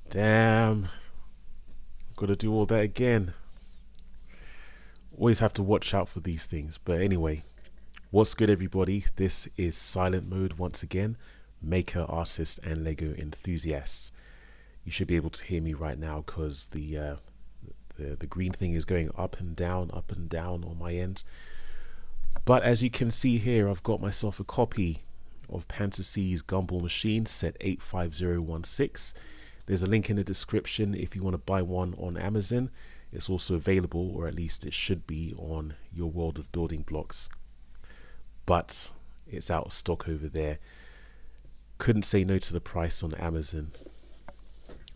Damn. Gotta do all that again. Always have to watch out for these things. But anyway, what's good, everybody? This is SilentMode once again, maker, artist, and LEGO enthusiasts. You should be able to hear me right now because the green thing is going up and down on my end. But as you can see here, I've got myself a copy of PANTASY's Gumball Machine set 85016. There's a link in the description if you want to buy one on Amazon. It's also available, or at least it should be, on Your World of Building Blocks. But it's out of stock over there. Couldn't say no to the price on Amazon.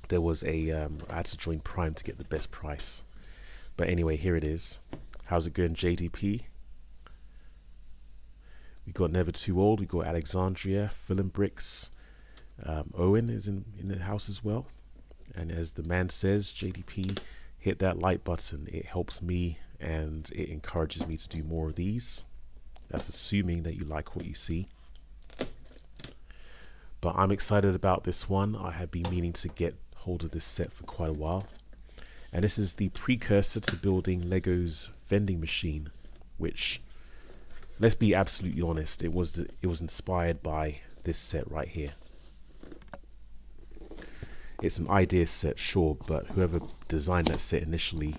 There was I had to join Prime to get the best price. But anyway, here it is. How's it going, JDP? We got Never Too Old. We got Alexandria, Film Bricks. Owen is in the house as well. And as the man says, JDP, hit that like button. It helps me and it encourages me to do more of these. That's assuming that you like what you see. But I'm excited about this one. I have been meaning to get hold of this set for quite a while. And this is the precursor to building LEGO's Vending Machine, which, let's be absolutely honest, it was inspired by this set right here. It's an idea set, sure, but whoever designed that set initially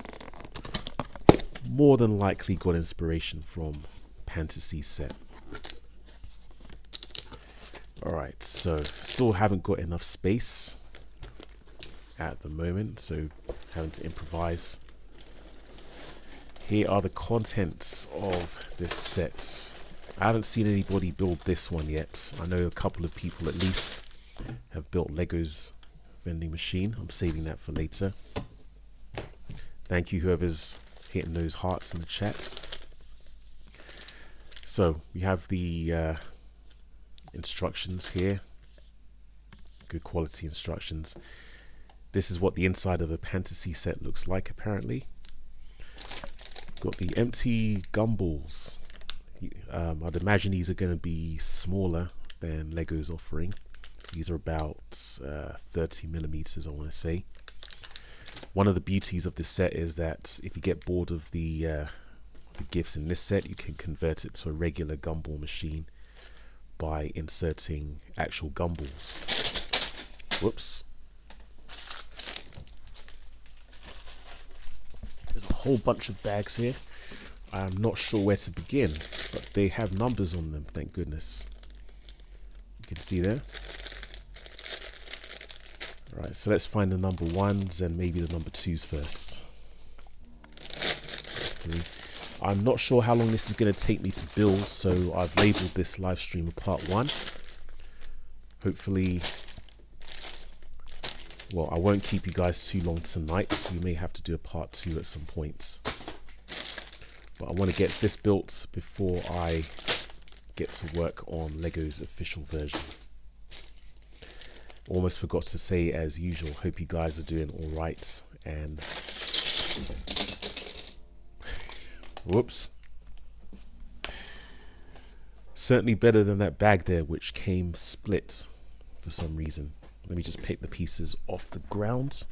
more than likely got inspiration from PANTASY's set. Alright, so still haven't got enough space at the moment, so having to improvise. Here are the contents of this set. I haven't seen anybody build this one yet. I know a couple of people at least have built LEGO's Vending Machine. I'm saving that for later. Thank you whoever's hitting those hearts in the chats. So we have the instructions here. Good quality instructions. This is what the inside of a PANTASY set looks like apparently. Got the empty gumballs. I'd imagine these are going to be smaller than LEGO's offering. These are about 30 millimeters, I want to say. One of the beauties of this set is that if you get bored of the gifts in this set, you can convert it to a regular gumball machine by inserting actual gumballs. Whoops. There's a whole bunch of bags here. I'm not sure where to begin, but they have numbers on them, thank goodness. You can see there. Right, so let's find the number ones and maybe the number twos first. I'm not sure how long this is going to take me to build, so I've labeled this live stream a part 1. Hopefully, well, I won't keep you guys too long tonight, so you may have to do a part 2 at some point. But I want to get this built before I get to work on LEGO's official version. Almost forgot to say, as usual, hope you guys are doing alright, and whoops, certainly better than that bag there which came split for some reason. Let me just pick the pieces off the ground.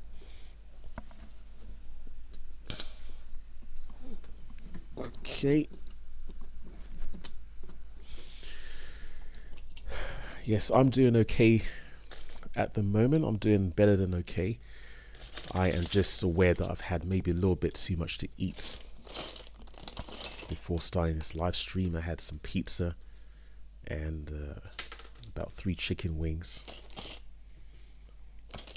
Okay. Yes, I'm doing okay. At the moment, I'm doing better than okay. I am just aware that I've had maybe a little bit too much to eat before starting this live stream. I had some pizza and about 3 chicken wings.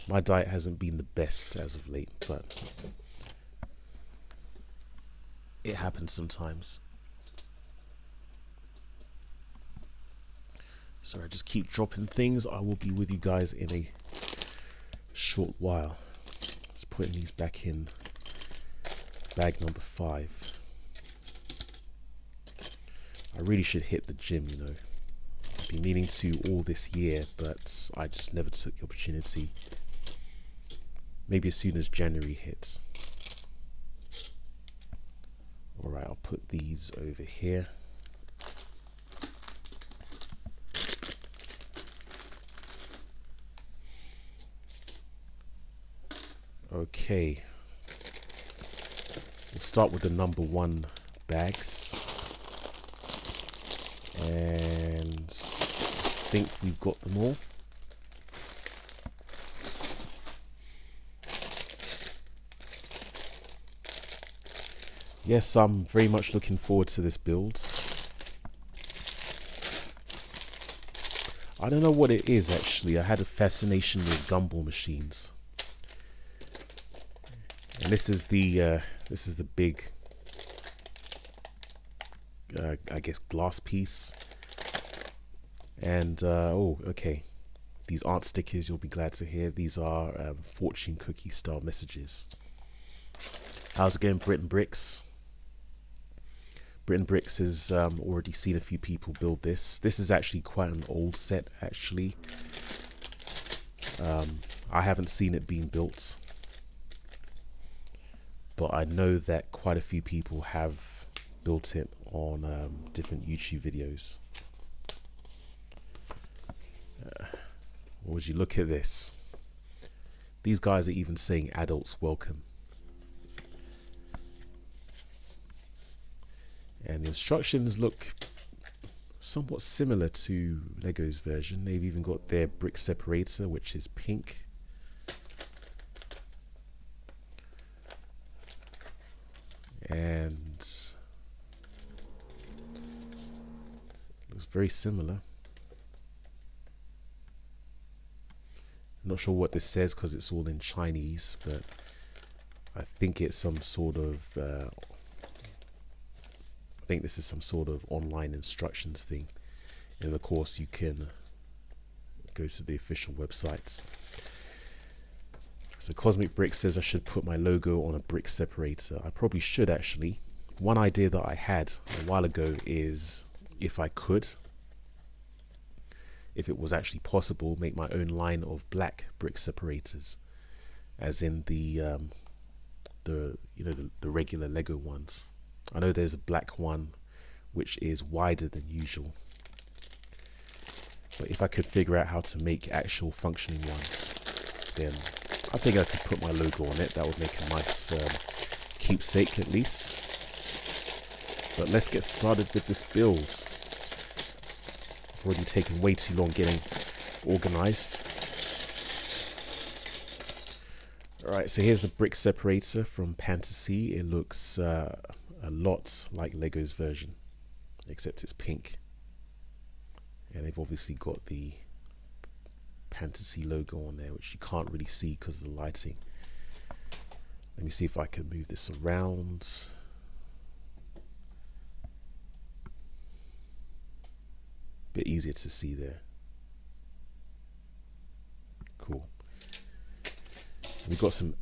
My diet hasn't been the best as of late, but it happens sometimes. So I just keep dropping things. I will be with you guys in a short while. Just putting these back in bag number 5. I really should hit the gym, you know. I've been meaning to all this year, but I just never took the opportunity. Maybe as soon as January hits. Alright, I'll put these over here. Okay, we'll start with the number 1 bags, and I think we've got them all. Yes, I'm very much looking forward to this build. I don't know what it is actually. I had a fascination with gumball machines, and this is the big, I guess, glass piece. And oh, okay. These aren't stickers. You'll be glad to hear. These are fortune cookie style messages. How's it going, Britain Bricks? Britain Bricks has already seen a few people build this. This is actually quite an old set, actually. I haven't seen it being built, but I know that quite a few people have built it on different YouTube videos. Would you look at this? These guys are even saying adults welcome. And the instructions look somewhat similar to LEGO's version. They've even got their brick separator, which is pink. And looks very similar. I'm not sure what this says because it's all in Chinese, but I think it's some sort of I think this is some sort of online instructions thing, and of course you can go to the official websites. So Cosmic Brick says I should put my logo on a brick separator. I probably should actually. One idea that I had a while ago is, if I could, if it was actually possible, make my own line of black brick separators, as in the regular LEGO ones. I know there's a black one which is wider than usual, but if I could figure out how to make actual functioning ones, then I think I could put my logo on it. That would make a nice keepsake at least. But let's get started with this build. I've already taken way too long getting organized. Alright, so here's the brick separator from PANTASY. It looks a lot like LEGO's version, except it's pink. And they've obviously got the PANTASY logo on there, which you can't really see because of the lighting. Let me see if I can move this around. Bit easier to see there. Cool. We've got some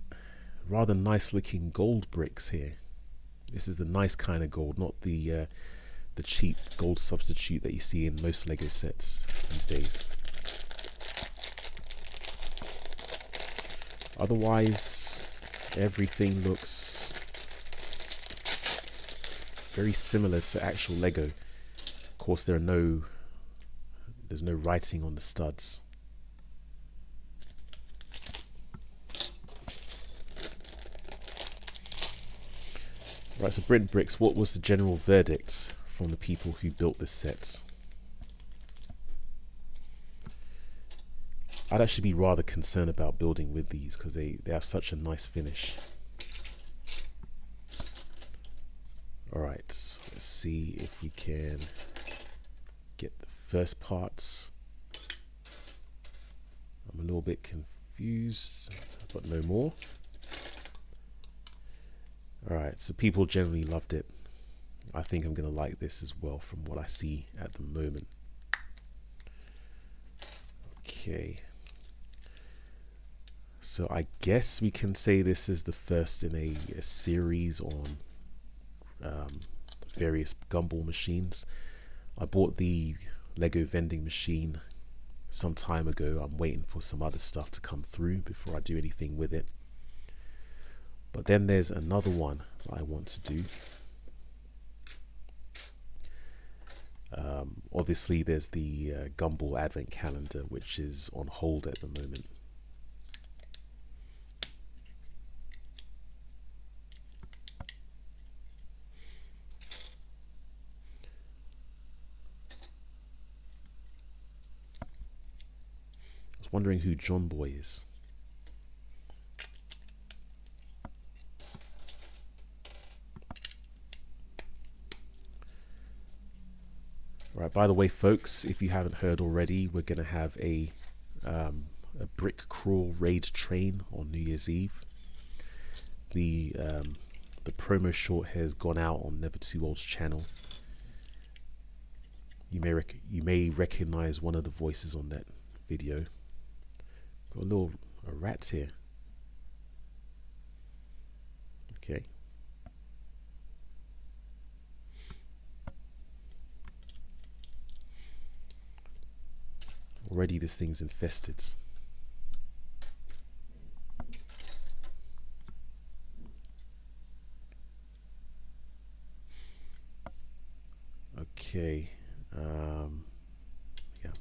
rather nice looking gold bricks here. This is the nice kind of gold, not the cheap gold substitute that you see in most LEGO sets these days. Otherwise, everything looks very similar to actual LEGO. Of course, there's no writing on the studs. Right, so Brent Bricks, what was the general verdict from the people who built this set? I'd actually be rather concerned about building with these because they have such a nice finish. Alright, let's see if we can get the first parts. I'm a little bit confused, but no more. Alright, so people generally loved it. I think I'm going to like this as well from what I see at the moment. Okay. So I guess we can say this is the first in a series on various gumball machines. I bought the LEGO Vending machine some time ago. I'm waiting for some other stuff to come through before I do anything with it. But then there's another one that I want to do. Obviously there's the Gumball Advent Calendar, which is on hold at the moment. wondering who John Boy is. Right, by the way, folks, if you haven't heard already, we're going to have a brick crawl raid train on New Year's Eve. The promo short has gone out on Never Too Old's channel. You may recognize one of the voices on that video. Got a rat here. Okay. Already this thing's infested. Okay. Yeah.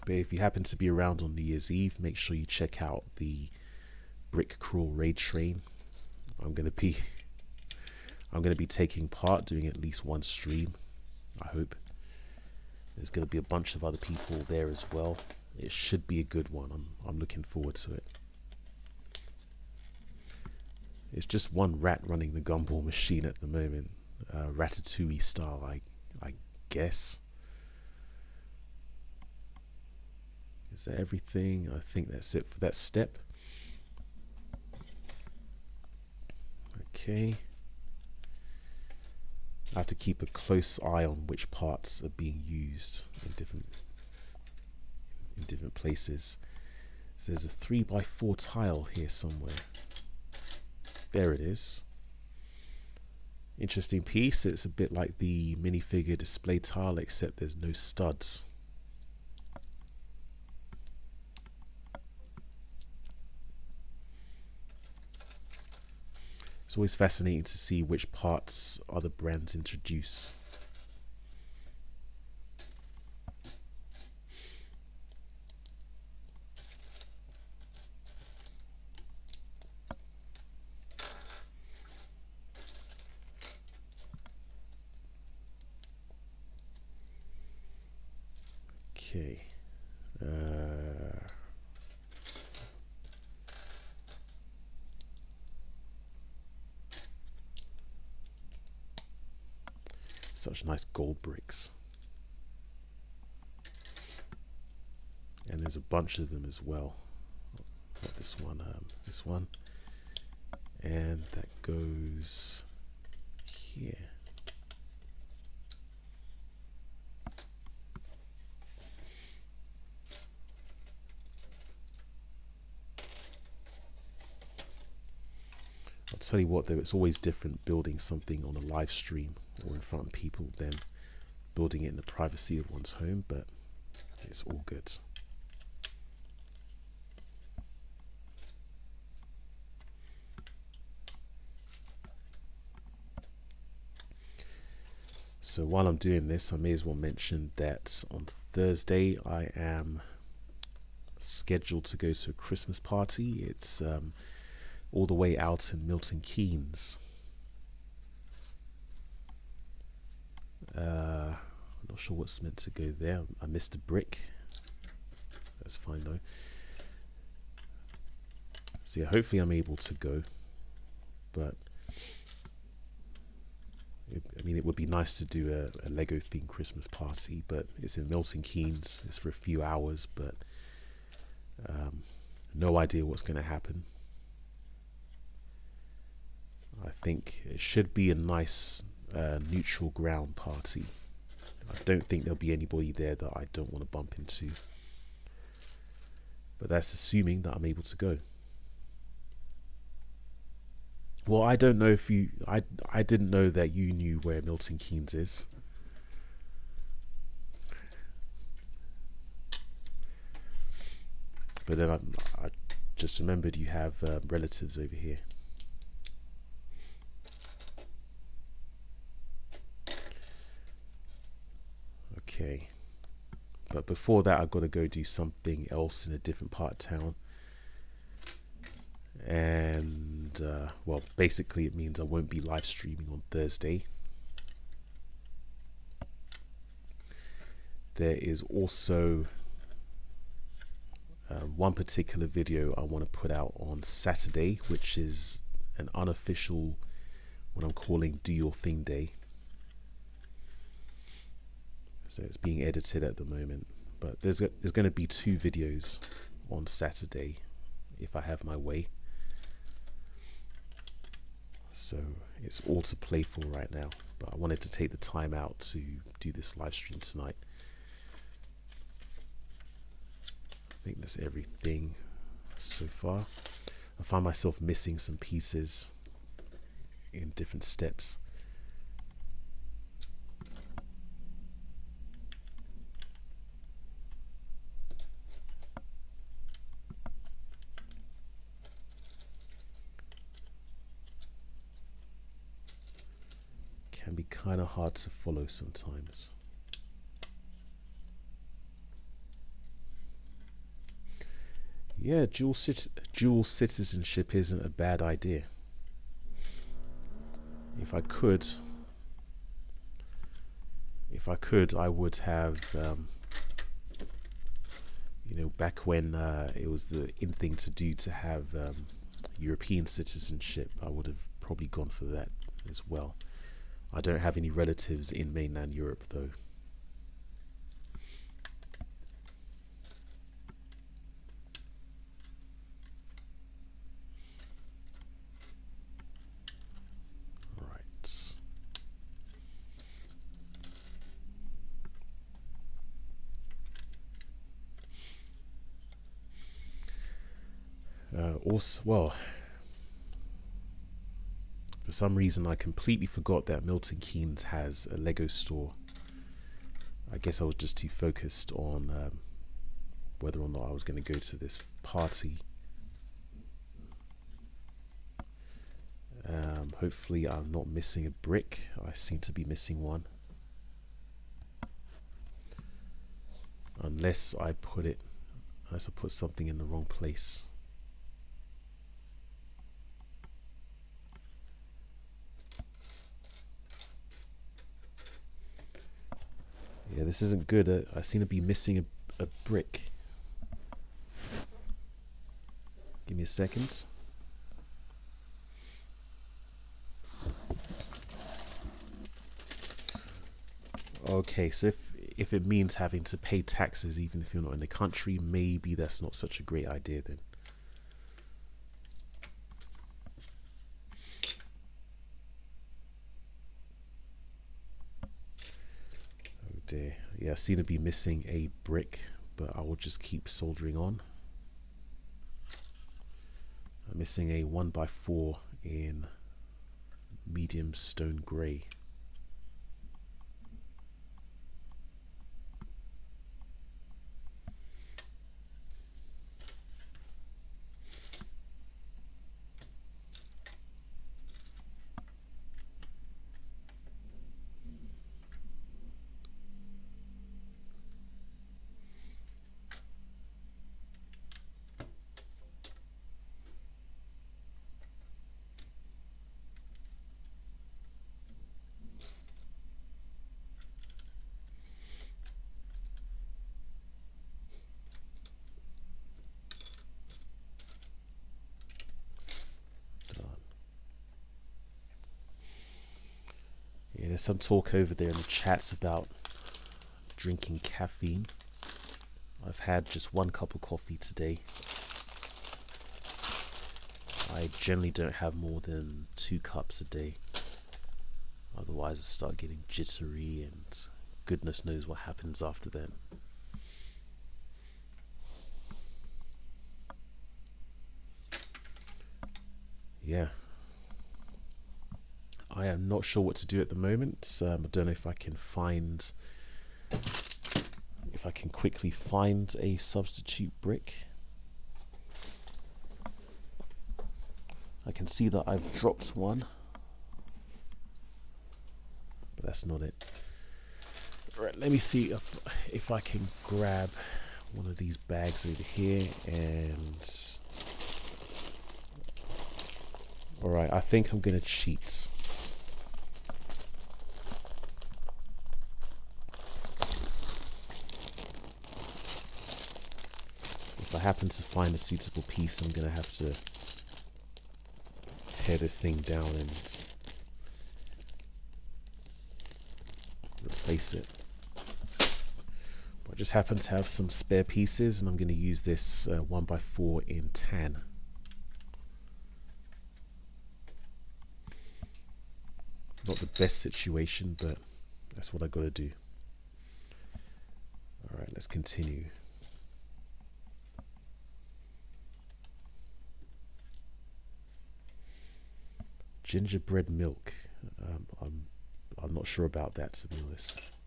But if you happen to be around on New Year's Eve, make sure you check out the Brick Crawl Raid Train. I'm gonna be taking part, doing at least one stream. I hope there's going to be a bunch of other people there as well. It should be a good one. I'm looking forward to it. It's just one rat running the gumball machine at the moment, Ratatouille style, I guess. Is that everything? I think that's it for that step. Okay. I have to keep a close eye on which parts are being used in different places. So there's a 3x4 tile here somewhere. There it is. Interesting piece. It's a bit like the minifigure display tile, except there's no studs. It's always fascinating to see which parts other brands introduce. Okay. Such nice gold bricks. And there's a bunch of them as well. Not this one, this one. And that goes here. I'll tell you what though, it's always different building something on a live stream or in front of people than building it in the privacy of one's home, but it's all good. So while I'm doing this, I may as well mention that on Thursday I am scheduled to go to a Christmas party. It's all the way out in Milton Keynes. I'm not sure what's meant to go there. I missed a brick. That's fine though. So yeah, hopefully I'm able to go. But I mean, it would be nice to do a Lego themed Christmas party, but it's in Milton Keynes. It's for a few hours, but no idea what's going to happen. I think it should be a nice neutral ground party. I don't think there'll be anybody there that I don't want to bump into. But that's assuming that I'm able to go. Well, I don't know if you... I didn't know that you knew where Milton Keynes is. But then I just remembered you have relatives over here. Okay. But before that, I've got to go do something else in a different part of town. And well, basically it means I won't be live streaming on Thursday. there is also one particular video I want to put out on Saturday, which is an unofficial, what I'm calling Do Your Thing Day. So it's being edited at the moment, but there's going to be 2 videos on Saturday if I have my way. So it's all to play for right now, but I wanted to take the time out to do this live stream tonight. I think that's everything so far. I find myself missing some pieces in different steps. Can be kind of hard to follow sometimes. Yeah, dual citizenship isn't a bad idea. If I could, I would have, you know, back when it was the in thing to do to have European citizenship, I would have probably gone for that as well. I don't have any relatives in mainland Europe though. Also, well, for some reason I completely forgot that Milton Keynes has a Lego store. I guess I was just too focused on whether or not I was going to go to this party. Hopefully I'm not missing a brick. I seem to be missing one. Unless I put something in the wrong place. Yeah, this isn't good. I seem to be missing a brick. Give me a second. Okay, so if it means having to pay taxes even if you're not in the country, maybe that's not such a great idea then. Dear. Yeah, I seem to be missing a brick, but I will just keep soldering on. I'm missing a 1x4 in medium stone grey. There's some talk over there in the chats about drinking caffeine. I've had just 1 cup of coffee today. I generally don't have more than 2 cups a day. Otherwise I start getting jittery and goodness knows what happens after that. Yeah. I am not sure what to do at the moment. I don't know if I can quickly find a substitute brick. I can see that I've dropped one, but that's not it. Right, let me see if I can grab one of these bags over here and... Alright, I think I'm gonna cheat. I happen to find a suitable piece, I'm going to have to tear this thing down and replace it. But I just happen to have some spare pieces, and I'm going to use this 1x4 in tan. Not the best situation, but that's what I got to do. Alright, let's continue. Gingerbread milk. I'm not sure about that, to be honest.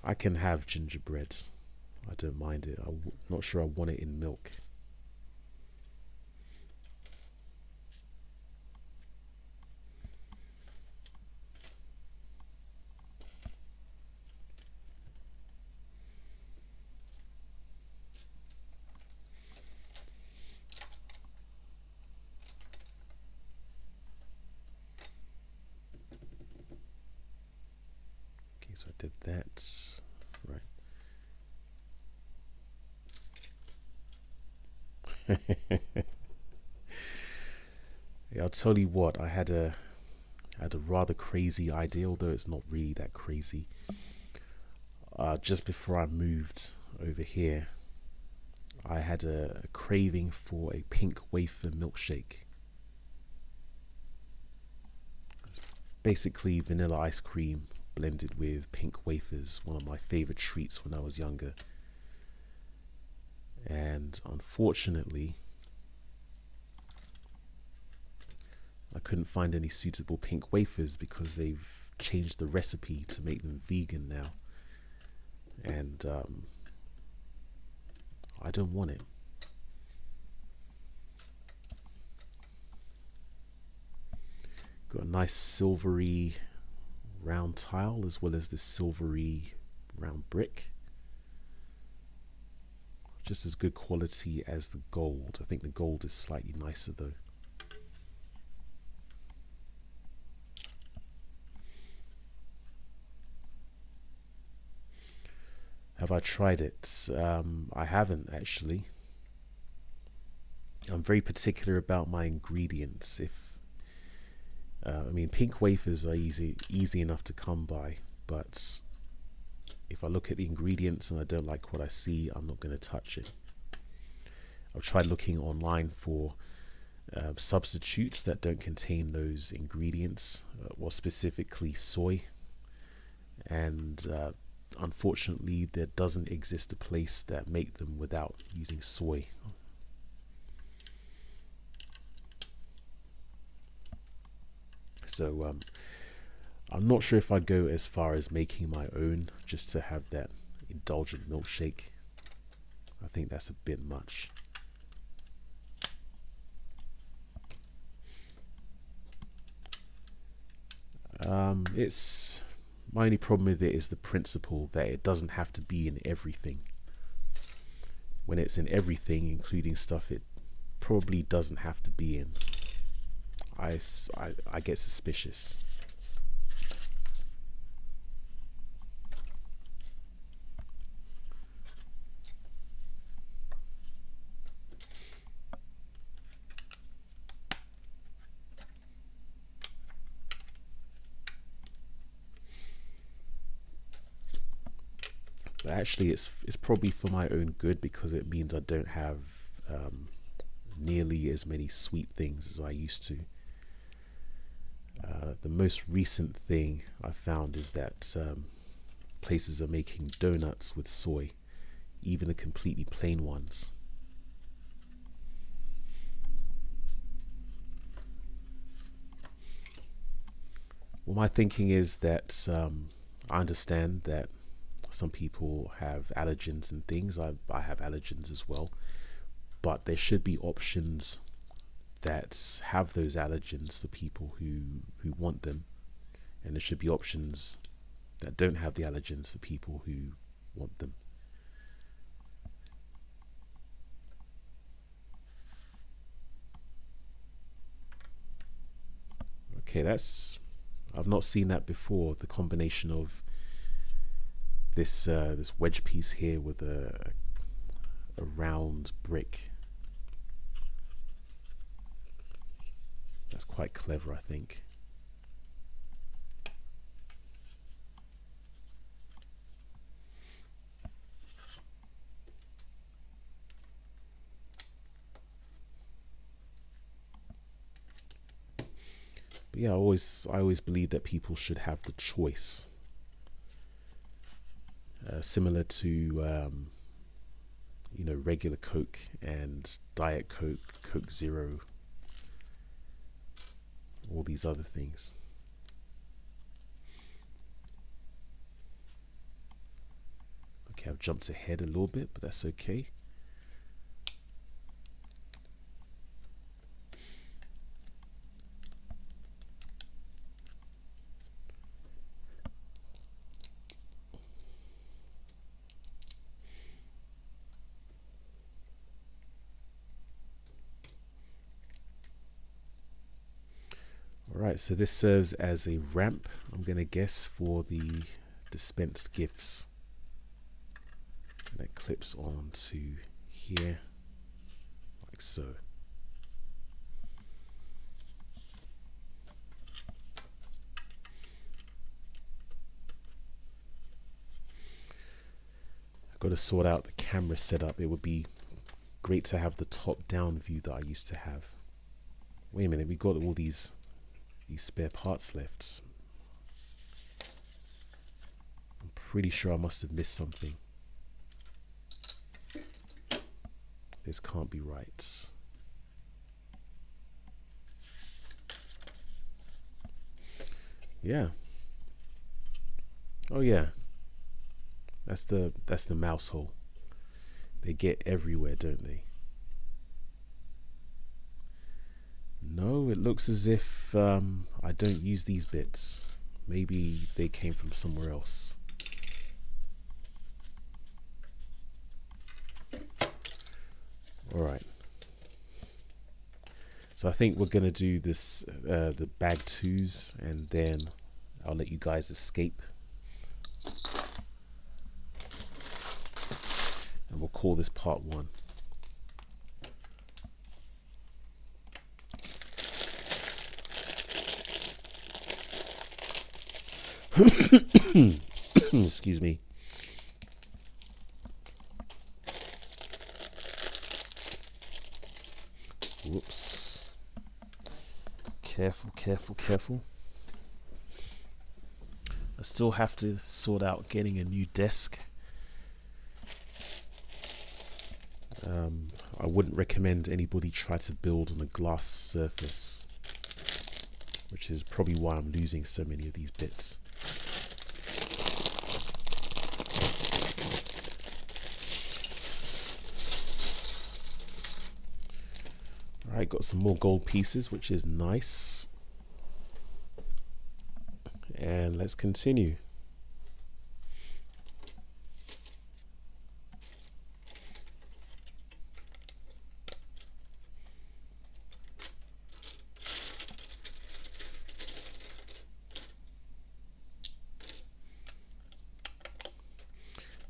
I can have gingerbread. I don't mind it. I'm not sure I want it in milk. So I did that, right. Yeah, I'll tell you what, I had a rather crazy idea, although it's not really that crazy. Just before I moved over here, I had a craving for a pink wafer milkshake. It's basically vanilla ice cream blended with pink wafers, one of my favorite treats when I was younger. And unfortunately, I couldn't find any suitable pink wafers because they've changed the recipe to make them vegan now. And I don't want it. Got a nice silvery round tile as well as this silvery round brick. Just as good quality as the gold. I think the gold is slightly nicer though. Have I tried it? I haven't actually. I'm very particular about my ingredients. I mean, pink wafers are easy enough to come by, but if I look at the ingredients and I don't like what I see, I'm not going to touch it. I've tried looking online for substitutes that don't contain those ingredients, or specifically soy, and unfortunately there doesn't exist a place that make them without using soy. So I'm not sure if I'd go as far as making my own just to have that indulgent milkshake. I think that's a bit much. It's my only problem with it is the principle that it doesn't have to be in everything. When it's in everything, including stuff it probably doesn't have to be in, I get suspicious. But actually it's probably for my own good, because it means I don't have nearly as many sweet things as I used to. The most recent thing I found is that places are making donuts with soy, even the completely plain ones. Well, my thinking is that I understand that some people have allergens and things. I have allergens as well, but there should be options that have those allergens for people who want them, and there should be options that don't have the allergens for people who want them. Okay, I've not seen that before, the combination of this wedge piece here with a round brick. That's quite clever, I think. But yeah, I always believe that people should have the choice. Similar to you know, regular Coke and Diet Coke, Coke Zero, all these other things. Okay, I've jumped ahead a little bit, but that's okay. Alright, so this serves as a ramp, I'm going to guess, for the dispensed gifts. And that clips onto here, like so. I've got to sort out the camera setup. It would be great to have the top-down view that I used to have. Wait a minute, we got all these spare parts left. I'm pretty sure I must have missed something. This can't be right. Yeah. Oh yeah. That's the mouse hole. They get everywhere, don't they? No, it looks as if I don't use these bits. Maybe they came from somewhere else. Alright. So I think we're going to do this, the bag 2s, and then I'll let you guys escape. And we'll call this part 1. Excuse me. Whoops. Careful, careful, careful. I still have to sort out getting a new desk. I wouldn't recommend anybody try to build on a glass surface, which is probably why I'm losing so many of these bits. Alright, got some more gold pieces, which is nice. And let's continue.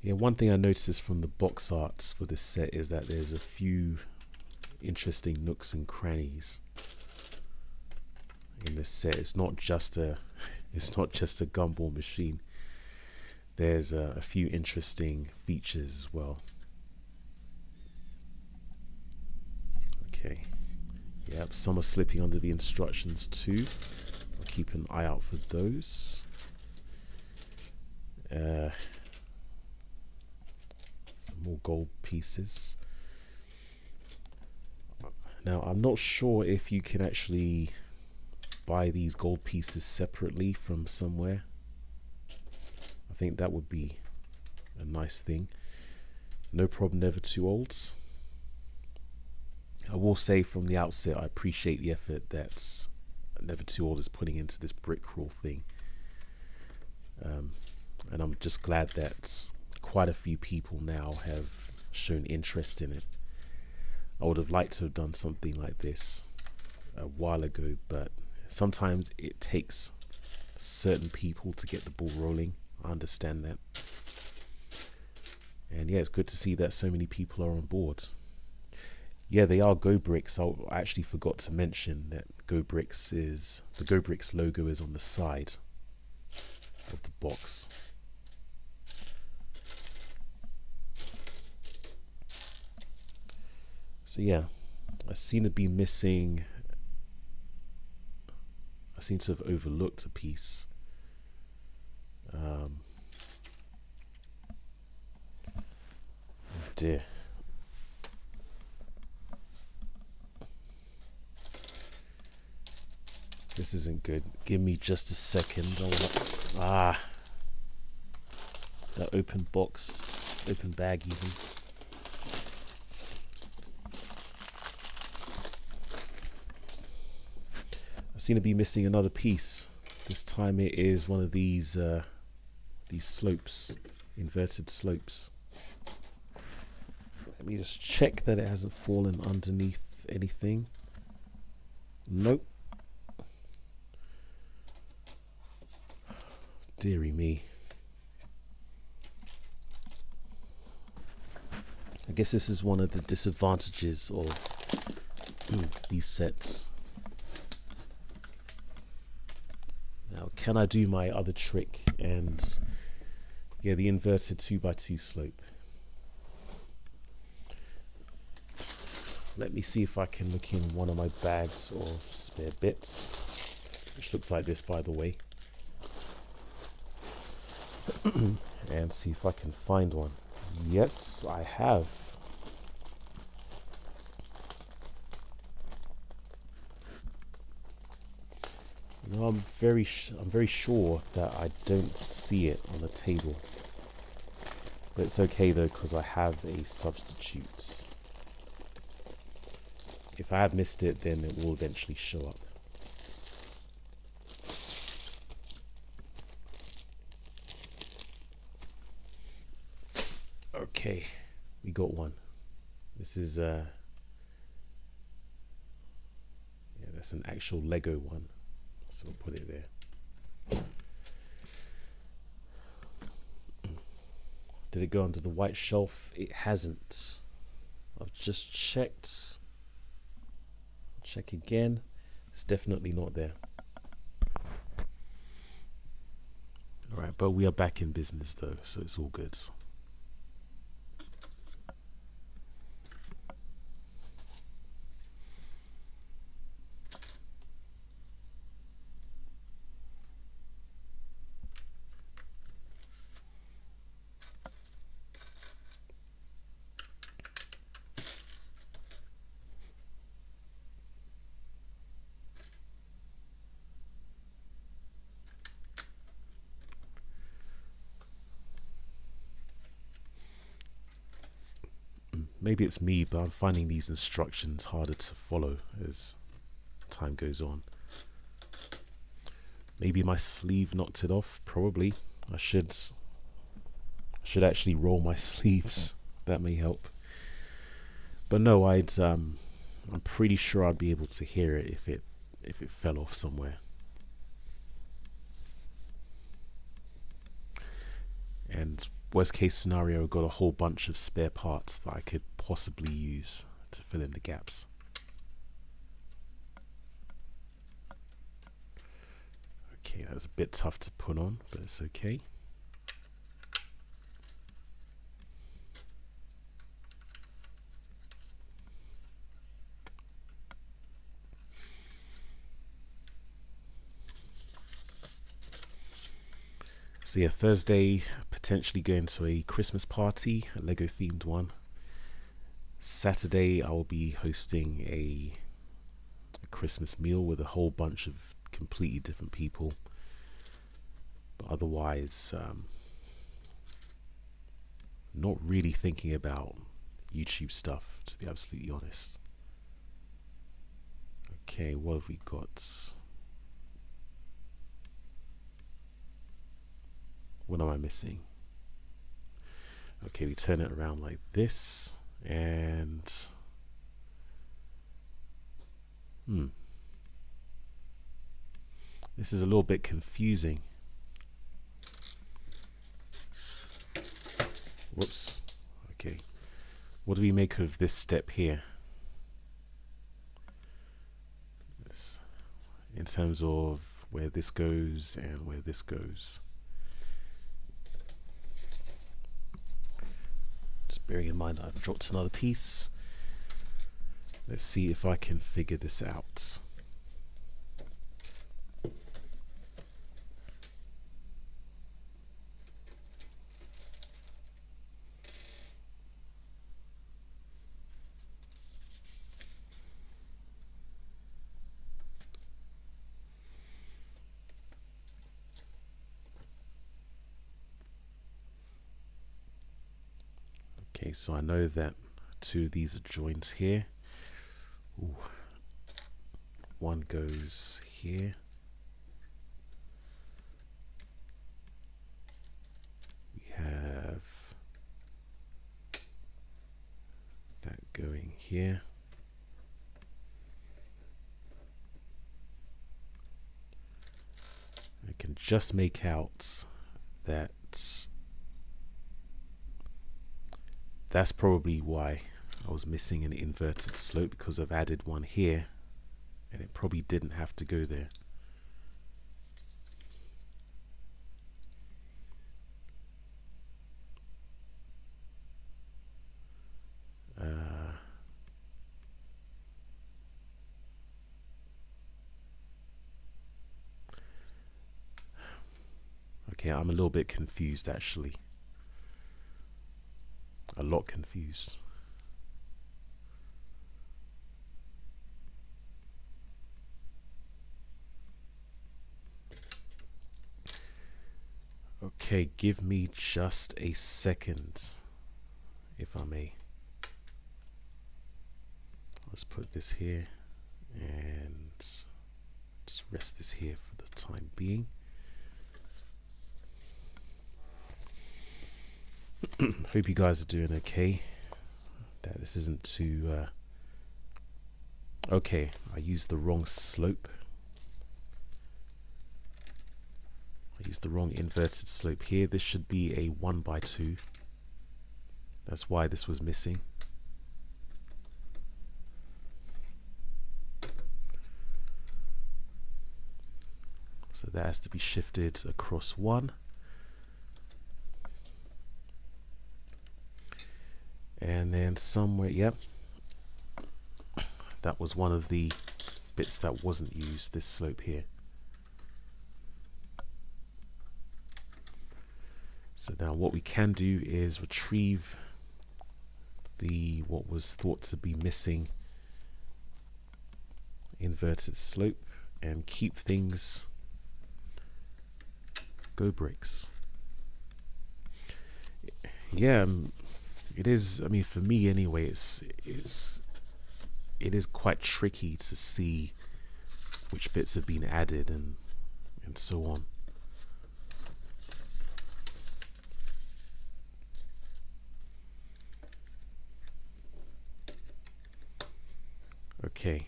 Yeah, one thing I noticed from the box arts for this set is that there's a few interesting nooks and crannies in this set. It's not just a gumball machine. There's a few interesting features as well. Okay. Yep, some are slipping under the instructions too. I'll keep an eye out for those. Some more gold pieces. Now, I'm not sure if you can actually buy these gold pieces separately from somewhere. I think that would be a nice thing. No problem, never too old. I will say from the outset, I appreciate the effort that Never Too Old is putting into this brick crawl thing. And I'm just glad that quite a few people now have shown interest in it. I would have liked to have done something like this a while ago, but sometimes it takes certain people to get the ball rolling. I understand that. And yeah, it's good to see that so many people are on board. Yeah, they are Go Bricks. I actually forgot to mention that the Go Bricks logo is on the side of the box. So yeah, I seem to be missing. I seem to have overlooked a piece. Oh dear. This isn't good. Give me just a second. That open box, open bag even. I seem to be missing another piece. This time it is one of these slopes, inverted slopes. Let me just check that it hasn't fallen underneath anything. Nope. Deary me. I guess this is one of the disadvantages of these sets. Now, can I do my other trick and yeah, the inverted 2x2 slope? Let me see if I can look in one of my bags of spare bits, which looks like this, by the way. And see if I can find one. Yes, I have. You know, I'm very sure that I don't see it on the table, but it's okay though, because I have a substitute. If I have missed it, then it will eventually show up. Okay, we got one. This is yeah, that's an actual Lego one, so we'll put it there. Did it go under the white shelf? It hasn't. I've just checked. Check again. It's definitely not there. Alright, but we are back in business though, so it's all good. Maybe it's me, but I'm finding these instructions harder to follow as time goes on. Maybe my sleeve knocked it off. Probably. I should actually roll my sleeves. That may help. But no, I'm pretty sure I'd be able to hear it if it fell off somewhere. And worst case scenario, I've got a whole bunch of spare parts that I could possibly use to fill in the gaps. Okay, that was a bit tough to put on, but it's okay. So yeah, Thursday, potentially going to a Christmas party, a Lego themed one. Saturday, I will be hosting a Christmas meal with a whole bunch of completely different people. But otherwise, not really thinking about YouTube stuff, to be absolutely honest. Okay, what have we got? What am I missing? Okay, we turn it around like this, and this is a little bit confusing. Whoops, What do we make of this step here? In terms of where this goes and where this goes. Just bearing in mind that I've dropped another piece. Let's see if I can figure this out. Okay, so I know that two of these are joints here. Ooh. One goes here. We have that going here. I can just make out that that's probably why I was missing an inverted slope, because I've added one here and it probably didn't have to go there. Okay, I'm a little bit confused actually. A lot confused. Okay, give me just a second, if I may. I'll just put this here and just rest this here for the time being. Hope you guys are doing okay. That this isn't too okay, I used the wrong slope. I used the wrong inverted slope here. This should be a 1x2. That's why this was missing. So that has to be shifted across one. And then somewhere, yep, that was one of the bits that wasn't used, this slope here. So now what we can do is retrieve the what was thought to be missing inverted slope and keep things go bricks. Yeah, it is. I mean, for me anyway, it is quite tricky to see which bits have been added and so on. Okay.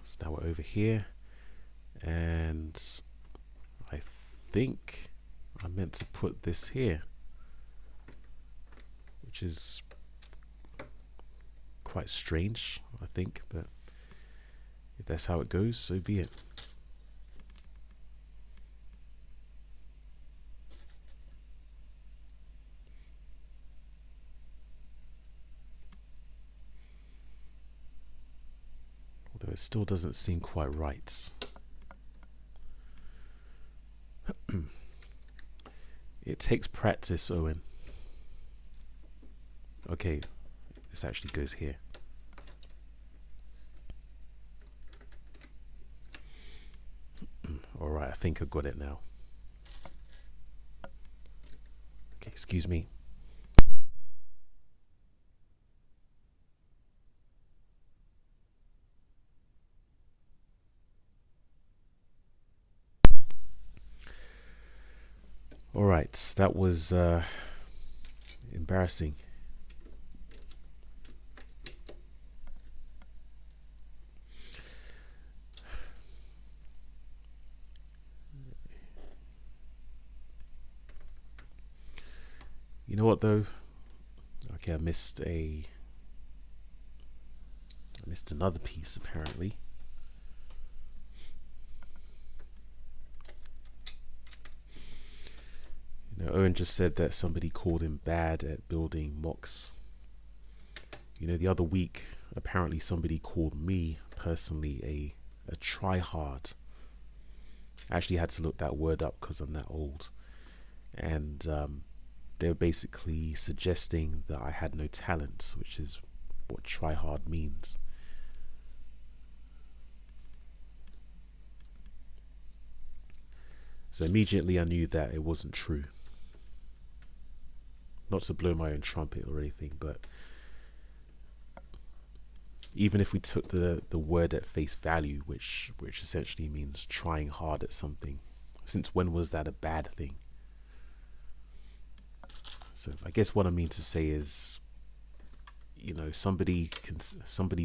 So now we're over here, and I think I meant to put this here, which is quite strange, I think, but if that's how it goes, so be it. Although it still doesn't seem quite right. It takes practice, Owen. Okay, this actually goes here. Alright, I think I got it now. Okay, excuse me. Alright, that was embarrassing. You know what though? Okay, I missed another piece apparently. You know, Owen just said that somebody called him bad at building mocks. You know, the other week apparently somebody called me personally a try-hard. I actually had to look that word up because I'm that old. And they were basically suggesting that I had no talent, which is what try-hard means. So immediately I knew that it wasn't true. Not to blow my own trumpet or anything, but even if we took the word at face value, which essentially means trying hard at something, since when was that a bad thing? So I guess what I mean to say is, you know, somebody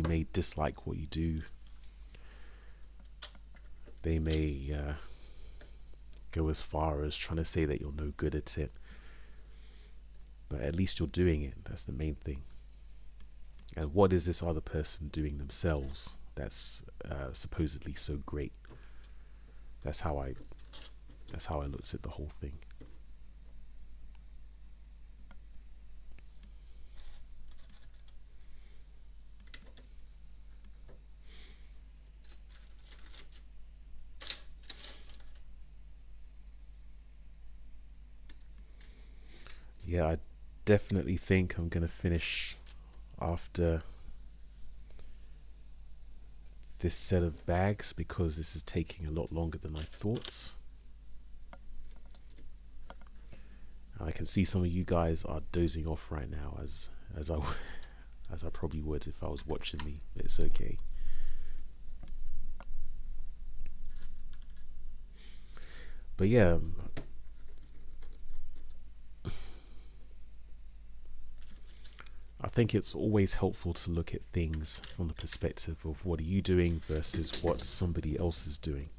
may dislike what you do. They may go as far as trying to say that you're no good at it, but at least you're doing it. That's the main thing. And what is this other person doing themselves that's supposedly so great? That's how I looked at the whole thing. Yeah, I definitely think I'm gonna finish after this set of bags because this is taking a lot longer than I thought. I can see some of you guys are dozing off right now, as I probably would if I was watching me. But it's okay. But yeah, I think it's always helpful to look at things from the perspective of what are you doing versus what somebody else is doing.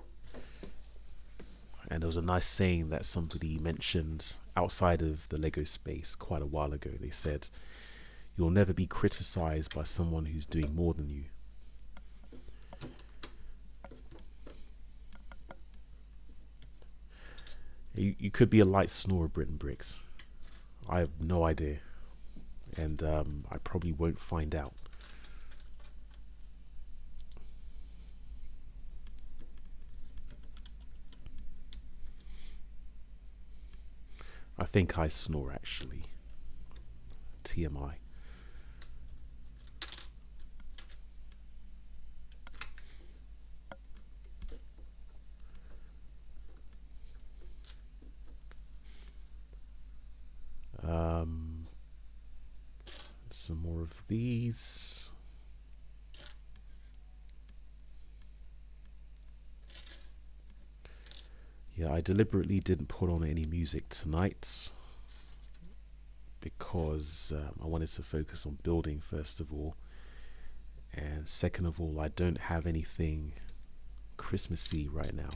And there was a nice saying that somebody mentioned outside of the Lego space quite a while ago. They said, "You'll never be criticized by someone who's doing more than you." You could be a light snorer, Britain Bricks. I have no idea. And I probably won't find out. I think I snore actually. TMI. Some more of these. Yeah, I deliberately didn't put on any music tonight because I wanted to focus on building first of all, and second of all, I don't have anything Christmassy right now.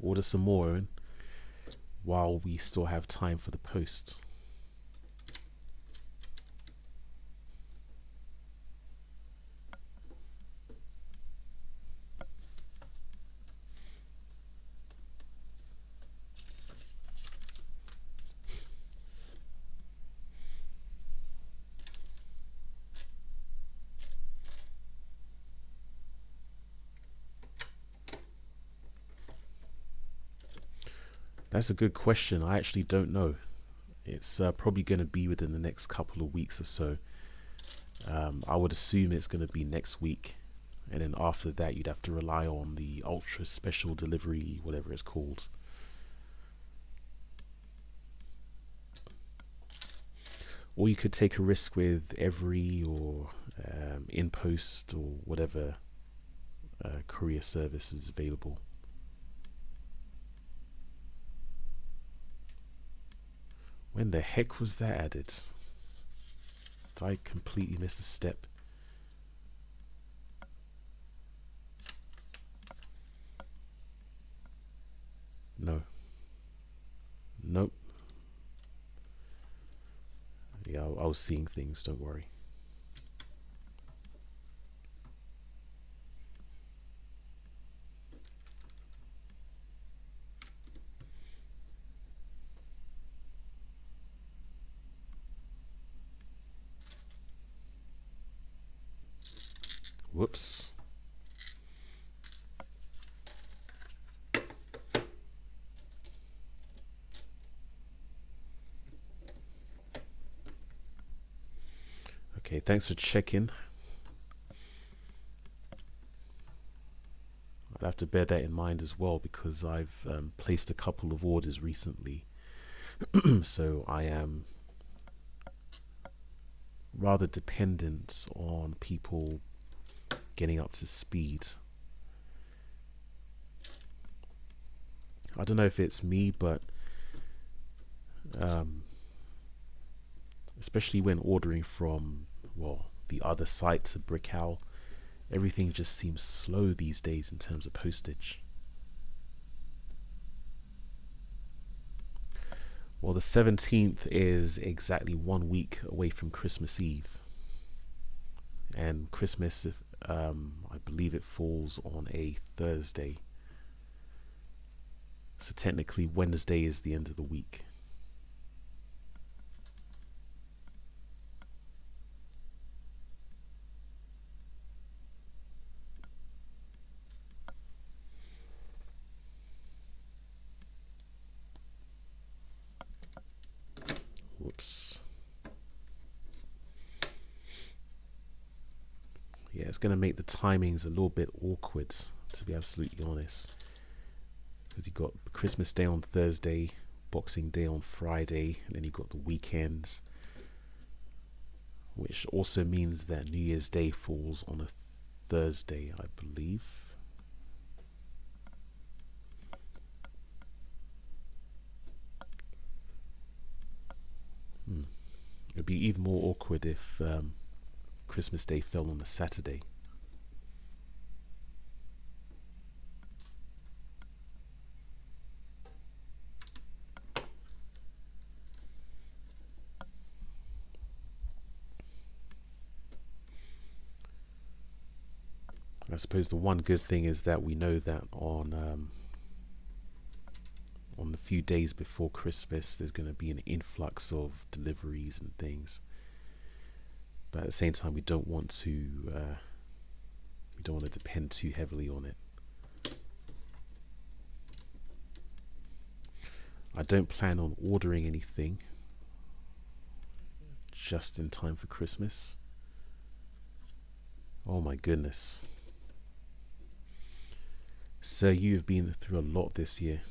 Order some more while we still have time for the post. That's a good question. I actually don't know. It's probably going to be within the next couple of weeks or so. I would assume it's going to be next week. And then after that, you'd have to rely on the ultra special delivery, whatever it's called. Or you could take a risk with Every or InPost or whatever courier service is available. When the heck was that added? Did I completely miss a step? was seeing things, don't worry. Whoops. Okay, thanks for checking. I'd have to bear that in mind as well, because I've placed a couple of orders recently. So I am rather dependent on people getting up to speed. I don't know if it's me, but especially when ordering from, well, the other sites at Brick Owl, everything just seems slow these days in terms of postage. Well, the 17th is exactly 1 week away from Christmas Eve. And Christmas, I believe it falls on a Thursday. So technically Wednesday is the end of the week. Whoops. Yeah, it's going to make the timings a little bit awkward, to be absolutely honest. Because you've got Christmas Day on Thursday, Boxing Day on Friday, and then you've got the weekends. Which also means that New Year's Day falls on a Thursday, I believe. It would be even more awkward if Christmas Day fell on a Saturday. I suppose the one good thing is that we know that on the few days before Christmas there's going to be an influx of deliveries and things, but at the same time we don't want to depend too heavily on it. I don't plan on ordering anything just in time for Christmas. Oh my goodness. So you've been through a lot this year.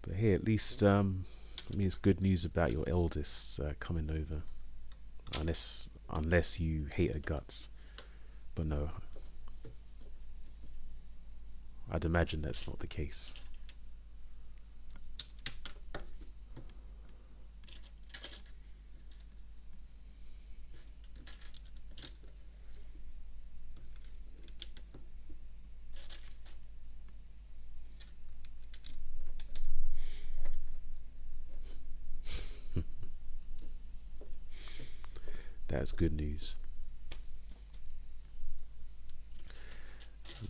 But hey, at least it's good news about your eldest coming over, unless you hate her guts. But no, I'd imagine that's not the case. That's good news.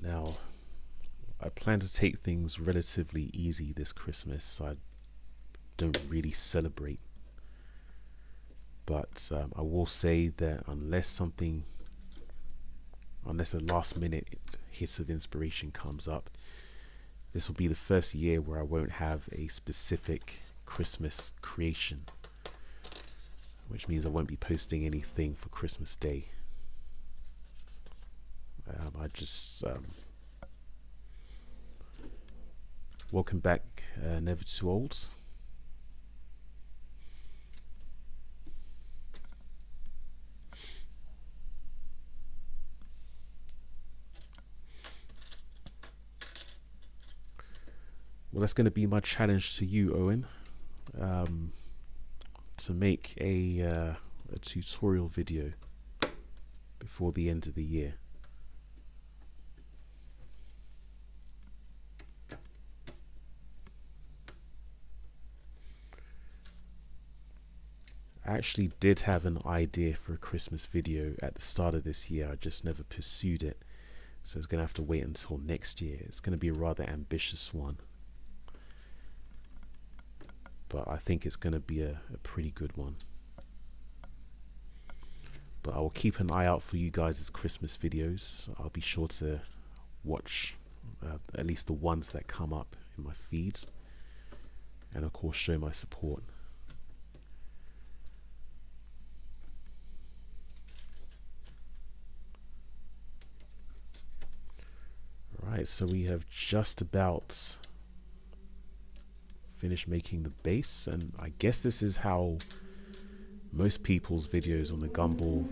Now, I plan to take things relatively easy this Christmas. I don't really celebrate. But I will say that unless a last minute hit of inspiration comes up, this will be the first year where I won't have a specific Christmas creation, which means I won't be posting anything for Christmas Day. I just welcome back, Never Too Old. Well, that's going to be my challenge to you, Owen, to make a tutorial video before the end of the year. I actually did have an idea for a Christmas video at the start of this year. I just never pursued it, so it's going to have to wait until next year. It's going to be a rather ambitious one, but I think it's going to be a pretty good one. But I will keep an eye out for you guys' Christmas videos. I'll be sure to watch at least the ones that come up in my feeds, and of course show my support. Right, so we have just about finished making the base, and I guess this is how most people's videos on the Gumball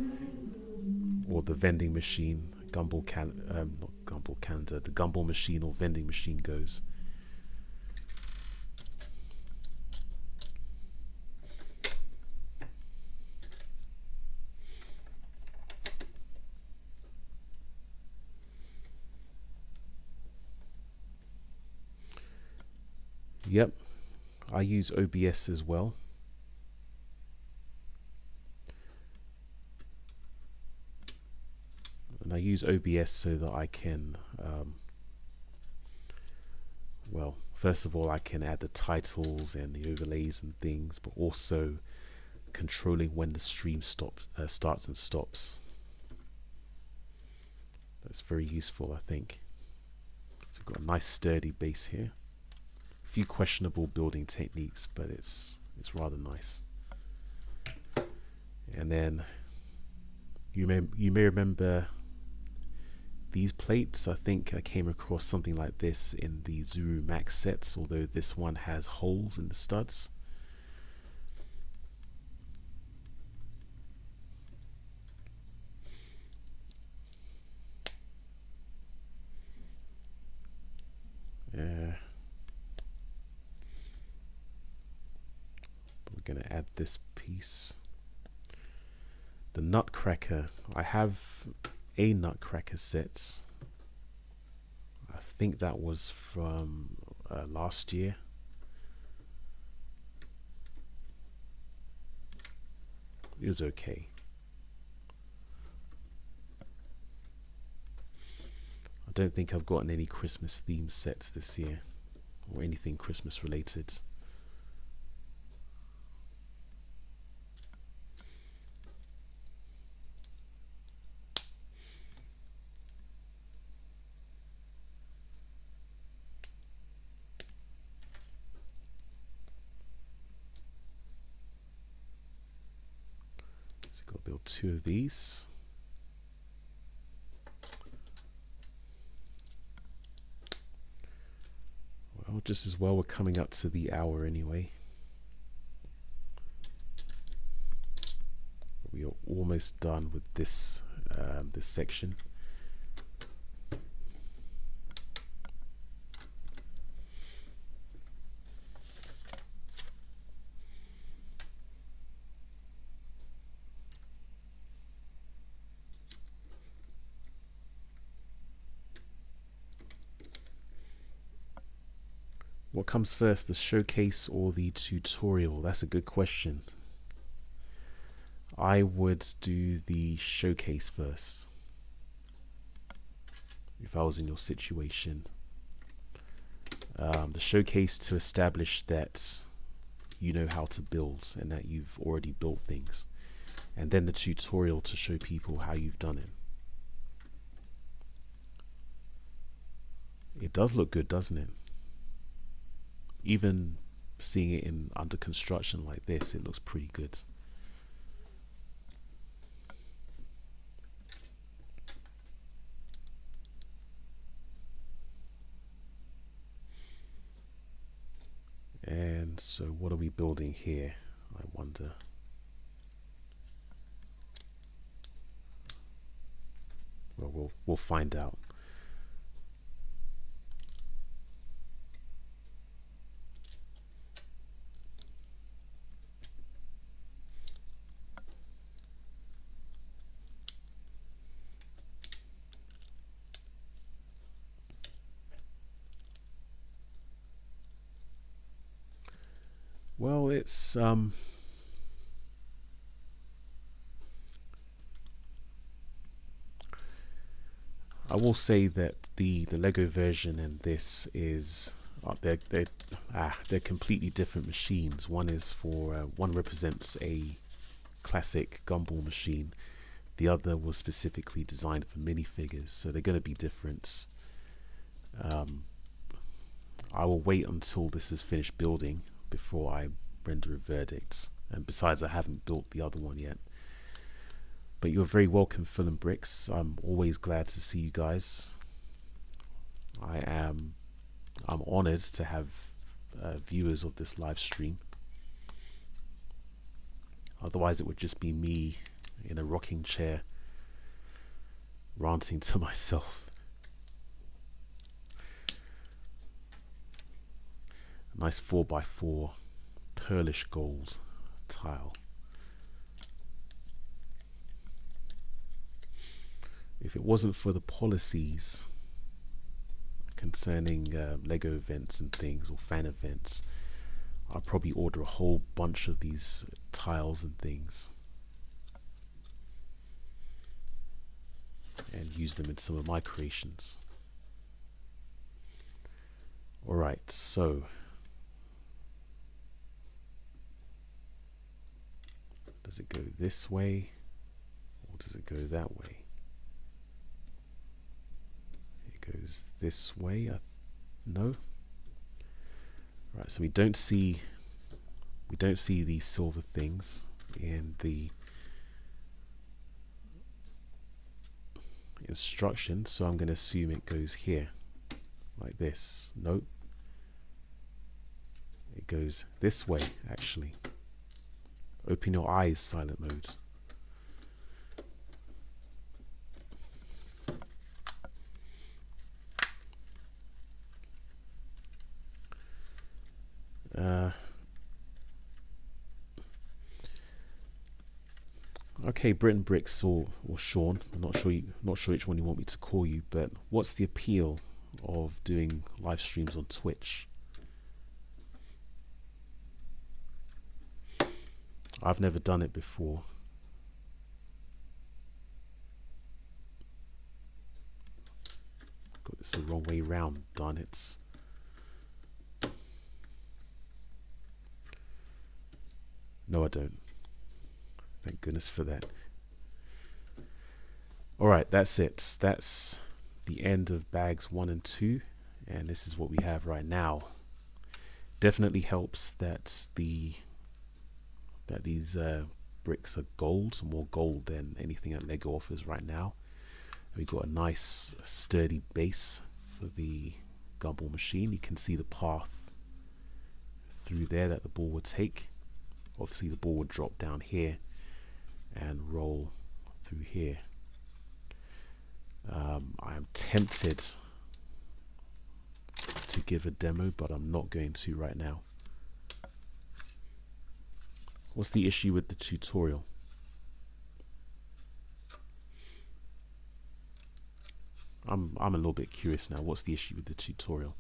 or the vending machine, the Gumball machine or vending machine goes. Yep, I use OBS as well. And I use OBS so that I can, well, first of all, I can add the titles and the overlays and things, but also controlling when the stream starts and stops. That's very useful, I think. So we've got a nice sturdy base here. Few questionable building techniques, but it's rather nice. And then you may remember these plates. I think I came across something like this in the Zuru Max sets, although this one has holes in the studs. Going to add this piece. The nutcracker, I have a nutcracker set. I think that was from last year. It was okay. I don't think I've gotten any Christmas theme sets this year or anything Christmas related. Got to build 2 of these. Well, just as well we're coming up to the hour anyway. We are almost done with this this section. What comes first, the showcase or the tutorial? That's a good question. I would do the showcase first if I was in your situation. The showcase to establish that you know how to build and that you've already built things, and then the tutorial to show people how you've done it. It does look good, doesn't it? Even seeing it in under construction like this, it looks pretty good. And so what are we building here, I wonder? Well, we'll find out. Well, it's I will say that the Lego version and this is they're completely different machines. One is for one represents a classic gumball machine. The other was specifically designed for minifigures, so they're going to be different. I will wait until this is finished building before I render a verdict. And besides, I haven't built the other one yet. But you're very welcome, Phil and Bricks. I'm always glad to see you guys. I'm honored to have viewers of this live stream. Otherwise, it would just be me in a rocking chair ranting to myself. Nice 4x4 pearlish gold tile. If it wasn't for the policies concerning LEGO events and things, or fan events, I'd probably order a whole bunch of these tiles and things and use them in some of my creations. Alright, so does it go this way or does it go that way? It goes this way. No. Right, so we don't see these silver things in the instructions, so I'm going to assume it goes here like this. Nope. It goes this way, actually. Open your eyes, silent mode. Okay, Britain Bricks or Sean. I'm not sure which one you want me to call you, but what's the appeal of doing live streams on Twitch? I've never done it before. Got this the wrong way round, darn it. No, I don't. Thank goodness for that. Alright, that's it. That's the end of bags 1 and 2. And this is what we have right now. Definitely helps that these bricks are gold, more gold than anything that LEGO offers right now. We've got a nice sturdy base for the gumball machine. You can see the path through there that the ball would take. Obviously the ball would drop down here and roll through here. I am tempted to give a demo, but I'm not going to right now. What's the issue with the tutorial? I'm a little bit curious now. What's the issue with the tutorial?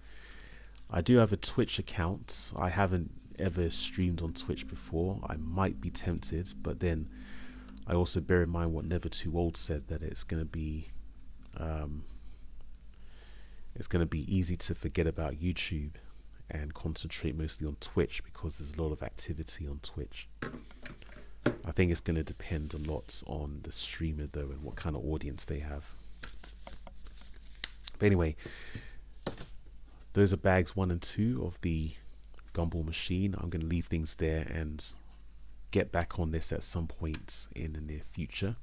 I do have a Twitch account. I haven't ever streamed on Twitch before. I might be tempted, but then I also bear in mind what Never Too Old said, that it's going to be easy to forget about YouTube and concentrate mostly on Twitch because there's a lot of activity on Twitch. I think it's going to depend a lot on the streamer though and what kind of audience they have. But anyway, those are bags 1 and 2 of the gumball machine. I'm going to leave things there and get back on this at some point in the near future.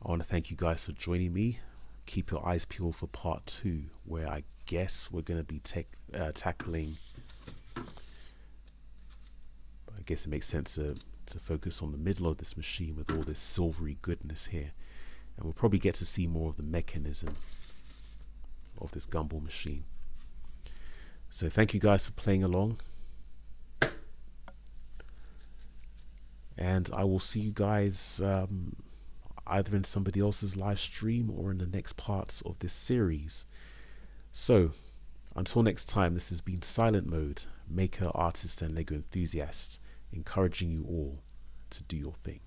I want to thank you guys for joining me. Keep your eyes peeled for part 2, where I guess we're going to be tackling, I guess it makes sense to focus on the middle of this machine with all this silvery goodness here, and we'll probably get to see more of the mechanism of this gumball machine. So thank you guys for playing along, and I will see you guys either in somebody else's live stream or in the next parts of this series. So Until next time, this has been Silent Mode, maker, artist and LEGO enthusiast, encouraging you all to do your thing.